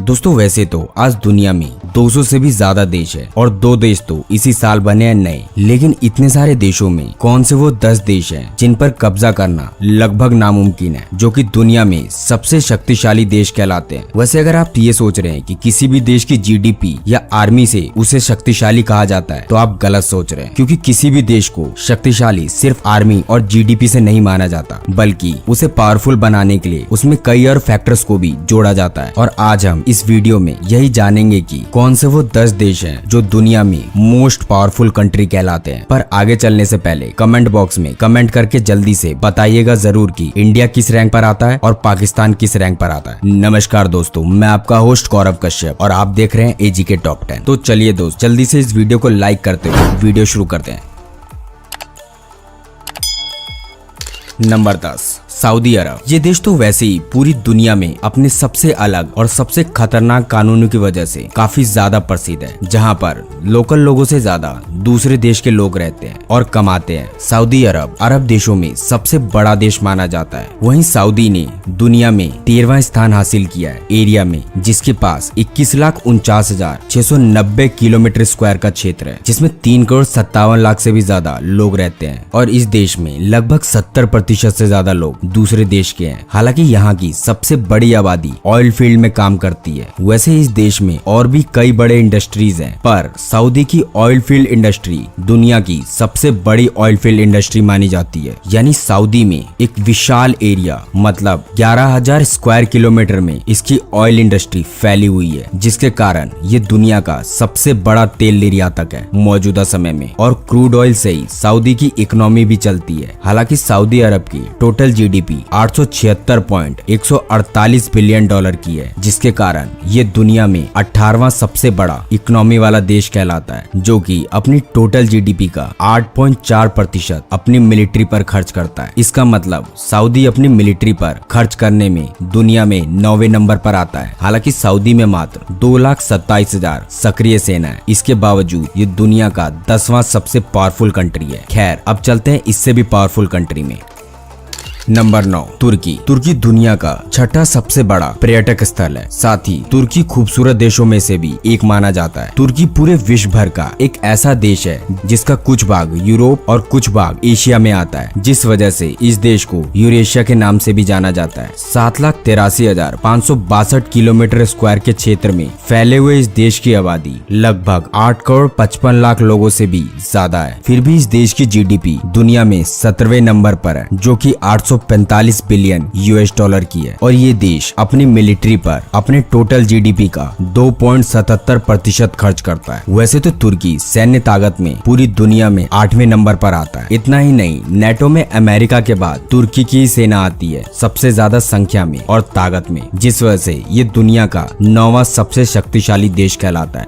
दोस्तों वैसे तो आज दुनिया में 200 से भी ज्यादा देश है और 2 देश तो इसी साल बने हैं नए। लेकिन इतने सारे देशों में कौन से वो 10 देश हैं जिन पर कब्जा करना लगभग नामुमकिन है, जो कि दुनिया में सबसे शक्तिशाली देश कहलाते हैं। वैसे अगर आप ये सोच रहे हैं कि किसी भी देश की जीडीपी या आर्मी से उसे शक्तिशाली कहा जाता है तो आप गलत सोच रहे हैं, क्योंकि किसी भी देश को शक्तिशाली सिर्फ आर्मी और जीडीपी से नहीं माना जाता, बल्कि उसे पावरफुल बनाने के लिए उसमें कई और फैक्टर्स को भी जोड़ा जाता है। और आज हम इस वीडियो में यही जानेंगे कि कौन से वो 10 देश हैं जो दुनिया में मोस्ट पावरफुल कंट्री कहलाते हैं। पर आगे चलने से पहले कमेंट बॉक्स में कमेंट करके जल्दी से बताइएगा जरूर कि इंडिया किस रैंक पर आता है और पाकिस्तान किस रैंक पर आता है। नमस्कार दोस्तों, मैं आपका होस्ट गौरव कश्यप और आप देख रहे हैं एजी के टॉप 10। तो चलिए दोस्त, जल्दी से इस वीडियो को लाइक करते हुए वीडियो शुरू करते हैं। नंबर 10, सऊदी अरब। ये देश तो वैसे ही पूरी दुनिया में अपने सबसे अलग और सबसे खतरनाक कानूनों की वजह से काफी ज्यादा प्रसिद्ध है, जहाँ पर लोकल लोगों से ज्यादा दूसरे देश के लोग रहते हैं और कमाते हैं। सऊदी अरब अरब देशों में सबसे बड़ा देश माना जाता है। वहीं सऊदी ने दुनिया में 13वां स्थान हासिल किया है एरिया में, जिसके पास 21,49,690 किलोमीटर स्क्वायर का क्षेत्र है, जिसमें 3,57,00,000 से भी ज्यादा लोग रहते हैं। और इस देश में लगभग 70% से ज्यादा लोग दूसरे देश के हैं। हालांकि यहाँ की सबसे बड़ी आबादी ऑयल फील्ड में काम करती है। वैसे इस देश में और भी कई बड़े इंडस्ट्रीज हैं, पर सऊदी की ऑयल फील्ड इंडस्ट्री दुनिया की सबसे बड़ी ऑयल फील्ड इंडस्ट्री मानी जाती है। यानी सऊदी में एक विशाल एरिया मतलब 11,000 स्क्वायर किलोमीटर में इसकी ऑयल इंडस्ट्री फैली हुई है, जिसके कारण ये दुनिया का सबसे बड़ा तेल निर्यातक है मौजूदा समय में। और क्रूड ऑयल से ही सऊदी की इकोनॉमी भी चलती है। हालांकि सऊदी अरब की टोटल जीडीपी 876.148 बिलियन डॉलर की है, जिसके कारण ये दुनिया में 18वां सबसे बड़ा इकोनॉमी वाला देश कहलाता है, जो कि अपनी टोटल जीडीपी का 8.4% अपनी मिलिट्री पर खर्च करता है। इसका मतलब सऊदी अपनी मिलिट्री पर खर्च करने में दुनिया में 9वें नंबर पर आता है। हालांकि सऊदी में मात्र 2,27,000 सक्रिय सेना है। इसके बावजूद ये दुनिया का 10वां सबसे पावरफुल कंट्री है। खैर, अब चलते हैं इससे भी पावरफुल कंट्री में। नंबर 9, तुर्की। तुर्की दुनिया का 6ठा सबसे बड़ा पर्यटक स्थल है। साथ ही तुर्की खूबसूरत देशों में से भी एक माना जाता है। तुर्की पूरे विश्व भर का एक ऐसा देश है जिसका कुछ भाग यूरोप और कुछ भाग एशिया में आता है, जिस वजह से इस देश को यूरेशिया के नाम से भी जाना जाता है। 7,83,562 किलोमीटर स्क्वायर के क्षेत्र में फैले हुए इस देश की आबादी लगभग 8,55,00,000 लोगों से भी ज्यादा है। फिर भी इस देश की जीडीपी दुनिया में 17वें नंबर पर है, जो कि 845 बिलियन यूएस डॉलर की है। और ये देश अपनी मिलिट्री पर अपने टोटल जीडीपी का 2.77% खर्च करता है। वैसे तो तुर्की सैन्य ताकत में पूरी दुनिया में 8वें नंबर पर आता है। इतना ही नहीं, नेटो में अमेरिका के बाद तुर्की की सेना आती है सबसे ज्यादा संख्या में और ताकत में, जिस वजह से ये दुनिया का 9वां सबसे शक्तिशाली देश कहलाता है।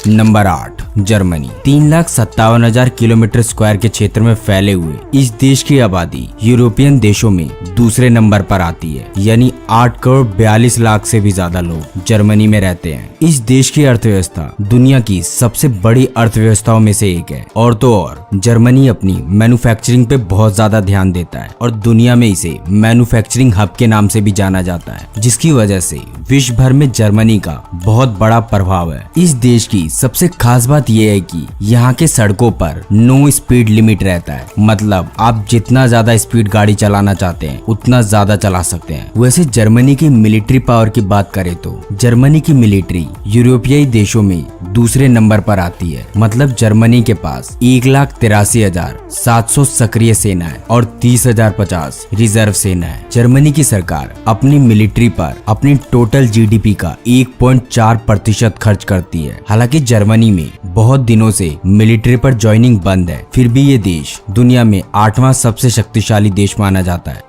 Number 8, Germany. 3,57,000 किलोमीटर स्क्वायर के क्षेत्र में फैले हुए इस देश की आबादी यूरोपियन देशों में दूसरे नंबर पर आती है। यानी 8,42,00,000 से भी ज्यादा लोग जर्मनी में रहते हैं। इस देश की अर्थव्यवस्था दुनिया की सबसे बड़ी अर्थव्यवस्थाओं में से एक है। और तो और जर्मनी अपनी मैन्युफैक्चरिंग पे बहुत ज्यादा ध्यान देता है और दुनिया में इसे मैन्युफैक्चरिंग हब के नाम से भी जाना जाता है, जिसकी वजह से विश्व भर में जर्मनी का बहुत बड़ा प्रभाव है। इस देश की सबसे खास बात यह है कि यहाँ के सड़कों पर नो स्पीड लिमिट रहता है। मतलब आप जितना ज्यादा स्पीड गाड़ी चलाना चाहते हैं उतना ज्यादा चला सकते हैं। वैसे जर्मनी की मिलिट्री पावर की बात करें तो जर्मनी की मिलिट्री यूरोपीय देशों में दूसरे नंबर पर आती है। मतलब जर्मनी के पास 1,83,700 सक्रिय सेना है और 30,050 रिजर्व सेना है। जर्मनी की सरकार अपनी मिलिट्री पर अपनी टोटल जीडीपी का 1.4% खर्च करती है। हालांकि जर्मनी में बहुत दिनों से मिलिट्री पर ज्वाइनिंग बंद है, फिर भी ये देश दुनिया में 8वां सबसे शक्तिशाली देश माना जाता है।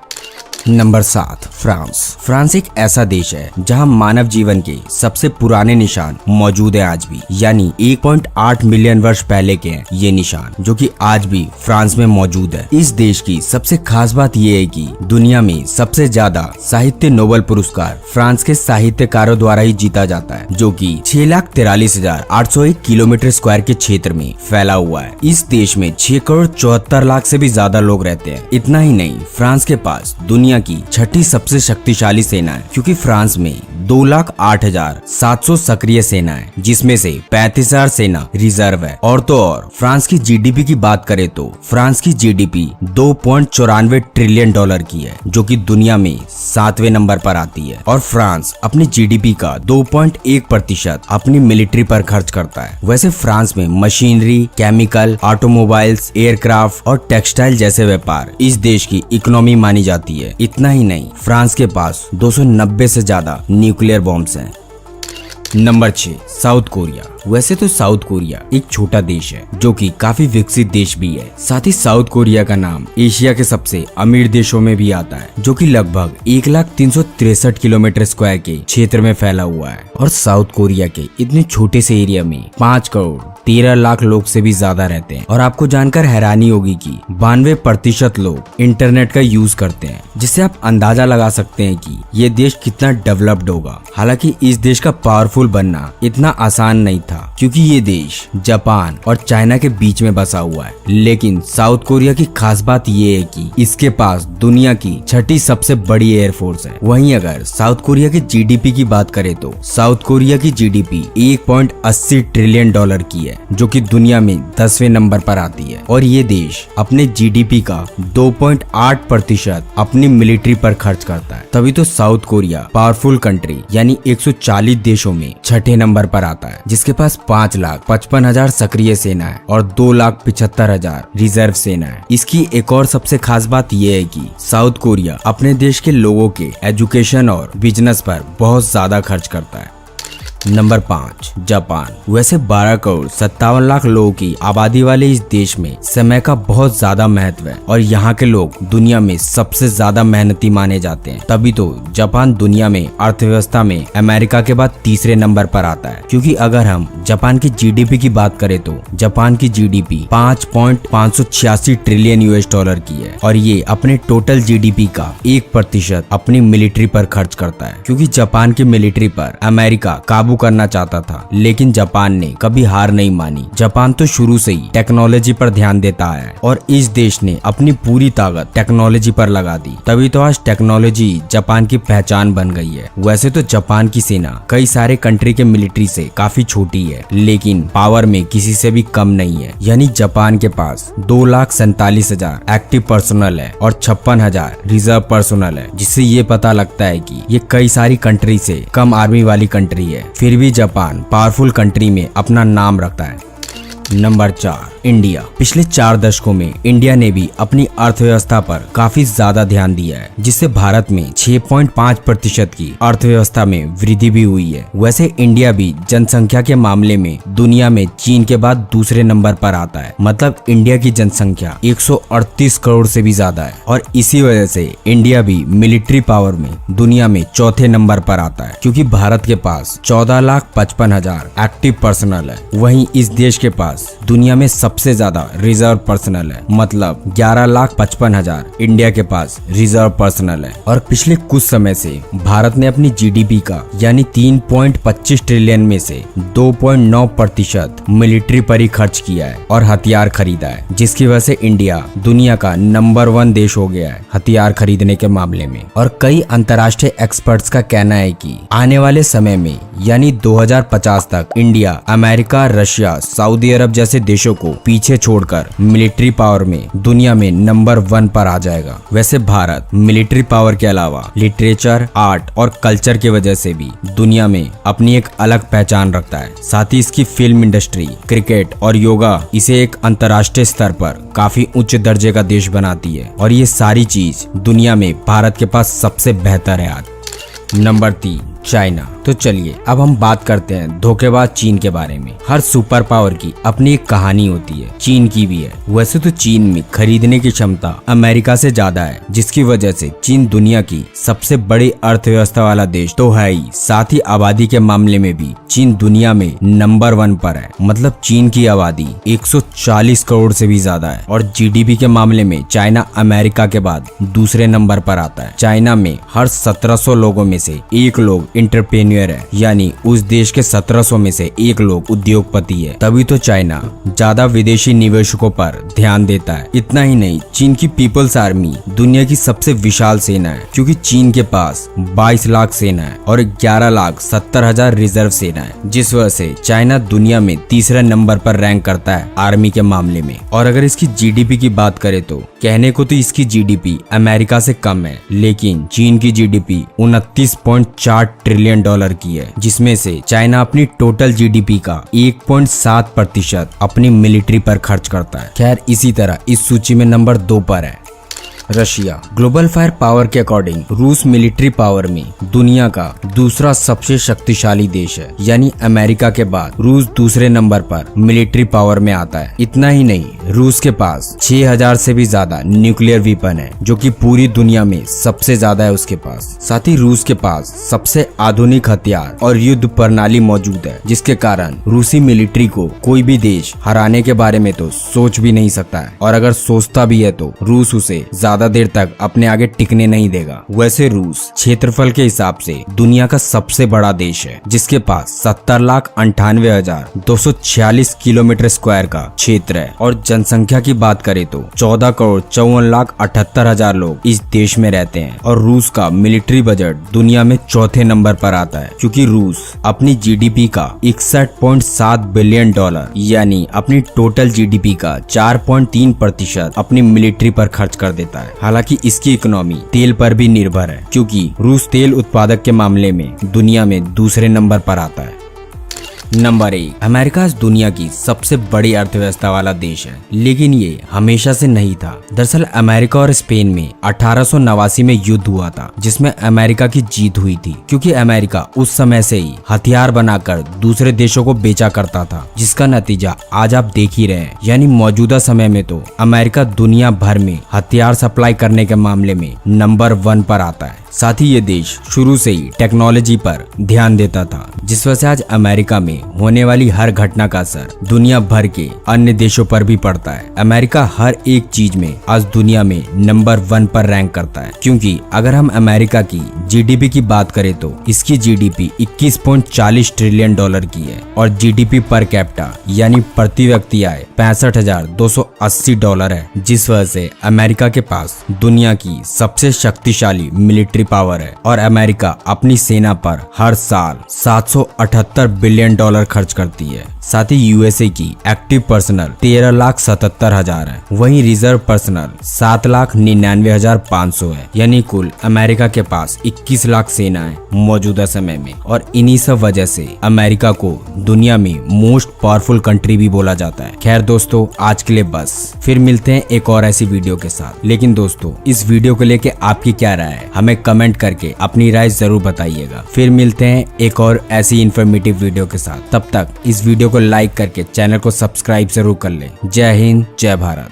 Number 7, France. फ्रांस एक ऐसा देश है जहां मानव जीवन के सबसे पुराने निशान मौजूद है आज भी। यानी 1.8 मिलियन वर्ष पहले के हैं ये निशान, जो कि आज भी फ्रांस में मौजूद है। इस देश की सबसे खास बात ये है कि दुनिया में सबसे ज्यादा साहित्य नोबेल पुरस्कार फ्रांस के साहित्यकारों द्वारा ही जीता जाता है, जो कि 6,43,801 किलोमीटर स्क्वायर के क्षेत्र में फैला हुआ है। इस देश में 6,74,00,000 से भी ज्यादा लोग रहते हैं। इतना ही नहीं, फ्रांस के पास दुनिया दुनिया की छठी सबसे शक्तिशाली सेना है, क्योंकि फ्रांस में 2,08,700 सक्रिय सेना है, जिसमें से 35,000 सेना रिजर्व है। और तो और फ्रांस की जीडीपी की बात करें तो फ्रांस की जीडीपी $2.94 ट्रिलियन की है, जो कि दुनिया में 7वें नंबर पर आती है। और फ्रांस अपनी जीडीपी का 2.1% अपनी मिलिट्री पर खर्च करता है। वैसे फ्रांस में मशीनरी, केमिकल, ऑटोमोबाइल्स, एयरक्राफ्ट और टेक्सटाइल जैसे व्यापार इस देश की इकोनॉमी मानी जाती है। इतना ही नहीं, फ्रांस के पास 290 से ज्यादा न्यूक्लियर बॉम्ब्स हैं। Number 6, south Korea. वैसे तो साउथ कोरिया एक छोटा देश है, जो कि काफी विकसित देश भी है। साथ ही साउथ कोरिया का नाम एशिया के सबसे अमीर देशों में भी आता है, जो कि लगभग 1,363 किलोमीटर स्क्वायर के क्षेत्र में फैला हुआ है। और साउथ कोरिया के इतने छोटे से एरिया में 5 करोड़ 13 लाख लोग से भी ज्यादा रहते हैं। और आपको जानकर हैरानी होगी कि 92% लोग इंटरनेट का यूज करते हैं, जिससे आप अंदाजा लगा सकते हैं कि ये देश कितना डेवलप्ड होगा। हालांकि इस देश का पावरफुल बनना इतना आसान नहीं था, क्योंकि ये देश जापान और चाइना के बीच में बसा हुआ है। लेकिन साउथ कोरिया की खास बात ये है कि इसके पास दुनिया की छठी सबसे बड़ी एयरफोर्स है। वहीं अगर साउथ कोरिया की जीडीपी की बात करें तो साउथ कोरिया की जीडीपी $1.80 ट्रिलियन की है, जो कि दुनिया में 10वें नंबर पर आती है। और ये देश अपने जीडीपी का 2.8% अपनी मिलिट्री पर खर्च करता है। तभी तो साउथ कोरिया पावरफुल कंट्री यानी 140 देशों में छठे नंबर पर आता है, जिसके पास 5,55,000 सक्रिय सेना है और 2,75,000 रिजर्व सेना है। इसकी एक और सबसे खास बात यह है कि साउथ कोरिया अपने देश के लोगों के एजुकेशन और बिजनेस पर बहुत ज्यादा खर्च करता है। Number 5, Japan. वैसे 12 करोड़ 57 लाख लोगों की आबादी वाले इस देश में समय का बहुत ज्यादा महत्व है और यहाँ के लोग दुनिया में सबसे ज्यादा मेहनती माने जाते हैं। तभी तो जापान दुनिया में अर्थव्यवस्था में अमेरिका के बाद तीसरे नंबर पर आता है। क्योंकि अगर हम जापान की जीडीपी की बात करें तो जापान की जीडीपी 5.586 ट्रिलियन US की है और ये अपने टोटल जीडीपी का 1% अपनी मिलिट्री पर खर्च करता है। क्योंकि जापान की मिलिट्री पर अमेरिका काबू करना चाहता था, लेकिन जापान ने कभी हार नहीं मानी। जापान तो शुरू से ही टेक्नोलॉजी पर ध्यान देता है और इस देश ने अपनी पूरी ताकत टेक्नोलॉजी पर लगा दी। तभी तो आज टेक्नोलॉजी जापान की पहचान बन गई है। वैसे तो जापान की सेना कई सारे कंट्री के मिलिट्री से काफी छोटी है, लेकिन पावर में किसी से भी कम नहीं है। यानी जापान के पास 2,47,000 एक्टिव पर्सनल है और 56,000 रिजर्व पर्सनल है, जिससे ये पता लगता है कि ये कई सारी कंट्री से कम आर्मी वाली कंट्री है। फिर भी जापान पावरफुल कंट्री में अपना नाम रखता है। Number 4, India. पिछले 4 दशकों में इंडिया ने भी अपनी अर्थव्यवस्था पर काफी ज्यादा ध्यान दिया है, जिससे भारत में 6.5% की अर्थव्यवस्था में वृद्धि भी हुई है। वैसे इंडिया भी जनसंख्या के मामले में दुनिया में चीन के बाद दूसरे नंबर पर आता है। मतलब इंडिया की जनसंख्या 138 करोड़ से भी ज्यादा है और इसी वजह से इंडिया भी मिलिट्री पावर में दुनिया में चौथे नंबर पर आता है, क्योंकि भारत के पास 14,55,000 एक्टिव पर्सनल है। वहीं इस देश के पास दुनिया में सबसे ज्यादा रिजर्व पर्सनल है, मतलब 11,55,000 इंडिया के पास रिजर्व पर्सनल है। और पिछले कुछ समय से भारत ने अपनी जीडीपी का यानी 3.25 ट्रिलियन में से 2.9% मिलिट्री पर ही खर्च किया है और हथियार खरीदा है, जिसकी वजह से इंडिया दुनिया का नंबर 1 देश हो गया है हथियार खरीदने के मामले में। और कई अंतर्राष्ट्रीय एक्सपर्ट्स का कहना है कि आने वाले समय में यानी 2050 तक इंडिया अमेरिका, रशिया, सऊदी अरब जैसे देशों को पीछे छोड़कर मिलिट्री पावर में दुनिया में नंबर 1 पर आ जाएगा। वैसे भारत मिलिट्री पावर के अलावा लिटरेचर, आर्ट और कल्चर की वजह से भी दुनिया में अपनी एक अलग पहचान रखता है। साथ ही इसकी फिल्म इंडस्ट्री, क्रिकेट और योगा इसे एक अंतर्राष्ट्रीय स्तर पर काफी उच्च दर्जे का देश बनाती है और ये सारी चीज दुनिया में भारत के पास सबसे बेहतर है आज। Number 3, China. तो चलिए अब हम बात करते हैं धोखेबाज चीन के बारे में। हर सुपर पावर की अपनी एक कहानी होती है, चीन की भी है। वैसे तो चीन में खरीदने की क्षमता अमेरिका से ज्यादा है, जिसकी वजह से चीन दुनिया की सबसे बड़ी अर्थव्यवस्था वाला देश तो है ही, साथ ही आबादी के मामले में भी चीन दुनिया में नंबर 1 पर है। मतलब चीन की आबादी 140 करोड़ से भी ज्यादा है और जीडीपी के मामले में चाइना अमेरिका के बाद दूसरे नंबर पर आता है। चाइना में हर 1700 लोगों में से 1 लोग एंटरप्रेन्योर एंटरप्रेन्योर है, यानी उस देश के 1700 में से एक लोग उद्योगपति है। तभी तो चाइना ज्यादा विदेशी निवेशकों पर ध्यान देता है। इतना ही नहीं, चीन की पीपल्स आर्मी दुनिया की सबसे विशाल सेना है, क्योंकि चीन के पास 22 लाख सेना है और 11,70,000 रिजर्व सेना है, जिस वजह से चाइना दुनिया में तीसरे नंबर पर रैंक करता है आर्मी के मामले में। और अगर इसकी जीडीपी की बात करें तो कहने को तो इसकी जीडीपी अमेरिका से कम है, लेकिन चीन की जीडीपी 29.4 ट्रिलियन डॉलर की है, जिसमें से चाइना अपनी टोटल जीडीपी का 1.7% अपनी मिलिट्री पर खर्च करता है। खैर, इसी तरह इस सूची में नंबर 2 पर है रशिया। ग्लोबल फायर पावर के अकॉर्डिंग रूस मिलिट्री पावर में दुनिया का दूसरा सबसे शक्तिशाली देश है, यानी अमेरिका के बाद रूस दूसरे नंबर पर मिलिट्री पावर में आता है। इतना ही नहीं, रूस के पास 6000 से भी ज्यादा न्यूक्लियर वेपन है, जो कि पूरी दुनिया में सबसे ज्यादा है उसके पास। साथ ही रूस के पास सबसे आधुनिक हथियार और युद्ध प्रणाली मौजूद है, जिसके कारण रूसी मिलिट्री को कोई भी देश हराने के बारे में तो सोच भी नहीं सकता है, और अगर सोचता भी है तो रूस उसे ज्यादा देर तक अपने आगे टिकने नहीं देगा। वैसे रूस क्षेत्रफल के हिसाब से दुनिया का सबसे बड़ा देश है, जिसके पास 70,98,246 किलोमीटर स्क्वायर का क्षेत्र है, और जनसंख्या की बात करें तो 14,54,78,000 लोग इस देश में रहते हैं। और रूस का मिलिट्री बजट दुनिया में चौथे नंबर पर आता है, क्योंकि रूस अपनी जीडीपी का 61.7 बिलियन डॉलर यानी अपनी टोटल जीडीपी का 4.3% अपनी मिलिट्री पर खर्च कर देता है। हालांकि इसकी इकोनॉमी तेल पर भी निर्भर है, क्योंकि रूस तेल उत्पादक के मामले में दुनिया में दूसरे नंबर पर आता है। नंबर 1, अमेरिका दुनिया की सबसे बड़ी अर्थव्यवस्था वाला देश है, लेकिन ये हमेशा से नहीं था। दरअसल अमेरिका और स्पेन में 1889 में युद्ध हुआ था, जिसमें अमेरिका की जीत हुई थी, क्योंकि अमेरिका उस समय से ही हथियार बनाकर दूसरे देशों को बेचा करता था, जिसका नतीजा आज आप देख ही रहे हैं। यानी मौजूदा समय में तो अमेरिका दुनिया भर में हथियार सप्लाई करने के मामले में नंबर 1 पर आता है। साथ ही ये देश शुरू से ही टेक्नोलॉजी पर ध्यान देता था, जिस वजह से आज अमेरिका में होने वाली हर घटना का असर दुनिया भर के अन्य देशों पर भी पड़ता है। अमेरिका हर एक चीज में आज दुनिया में नंबर 1 पर रैंक करता है, क्योंकि अगर हम अमेरिका की जीडीपी की बात करें तो इसकी जीडीपी 21.40 ट्रिलियन डॉलर की है, और जीडीपी पर कैपिटा यानी प्रति व्यक्ति आय 65,280 डॉलर है, जिस वजह से अमेरिका के पास दुनिया की सबसे शक्तिशाली मिलिट्री पावर है। और अमेरिका अपनी सेना पर हर साल 778 बिलियन डॉलर खर्च करती है। साथ ही यूएसए की एक्टिव पर्सनल 13,77,000 है, वहीं रिजर्व पर्सनल 7,99,500 है, यानी कुल अमेरिका के पास 21 लाख सेना है मौजूदा समय में। और इन्हीं सब वजह से अमेरिका को दुनिया में मोस्ट पावरफुल कंट्री भी बोला जाता है। खैर दोस्तों, आज के लिए बस, फिर मिलते हैं एक और ऐसी वीडियो के साथ। लेकिन दोस्तों, इस वीडियो को लेके आपकी क्या राय है, हमें कमेंट करके अपनी राय जरूर बताइएगा। फिर मिलते हैं एक और ऐसी इंफॉर्मेटिव वीडियो के साथ। तब तक इस वीडियो को लाइक करके चैनल को सब्सक्राइब जरूर कर लें। जय हिंद, जय भारत।